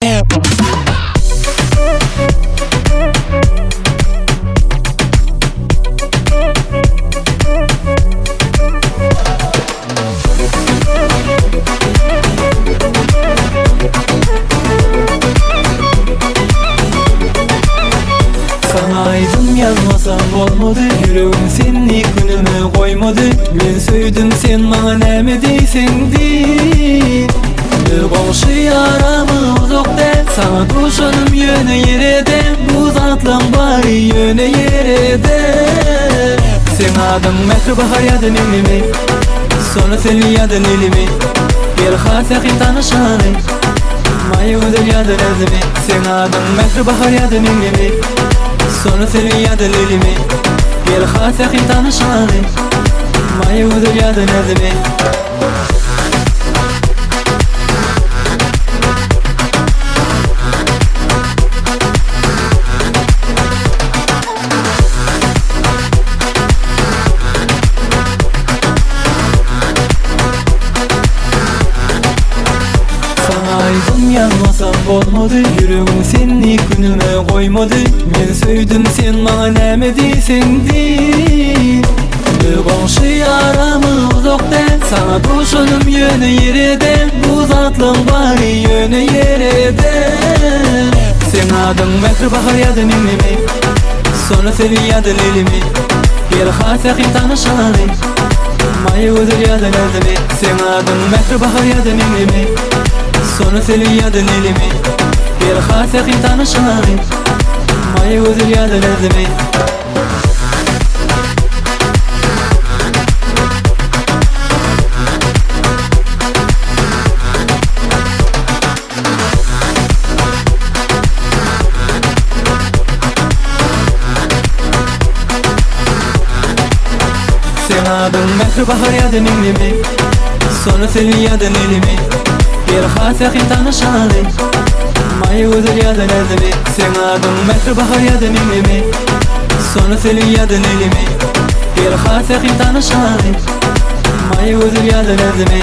Sana aydın yazmasam olmadı, yüreğim seni günüme koymadı. Ben söyledim sen bana näme deysen değil. Bir komşu yaramı uzakta, sana düşanım yöne yerede. Bu zatlan bari yöne yerede. Sen adın mehri bahar yadın elimi, sonra seni yadın elimi. Bir hasekin tanışanı, maya özel yadın ezimi. Sen adın mehri bahar yadın elimi, sonra seni yadın elimi. Bir hasekin tanışanı, maya özel yadın ezimi. Aydın yazmasam olmadı, yüreğim seni günüme koymadı. Ben söyledim sen bana näme deysen değil. Bir komşu yaramı uzakta, sana düşanım yöne yerede. Bu zatlan bari yöne yerede. Sen adın mehri bahar yadın elimi, sonra seni yadın elimi. Bir hasekin tanışanı, maya özel yadın ezimi. Sen adın mehri bahar yadın elimi, sonra seni yadın elimi. Bir hasekin tanışanı, maya özel yadın ezimi. Sen adın mehri bahar yadın elimi, sonra seni yadın elimi. Bir hasekin tanışanı, maya özel yadın ezimi. Sen adın mehri bahar yadın elimi, sonra seni yadın elimi. Bir hasekin tanışanı, maya özel yadın ezimi.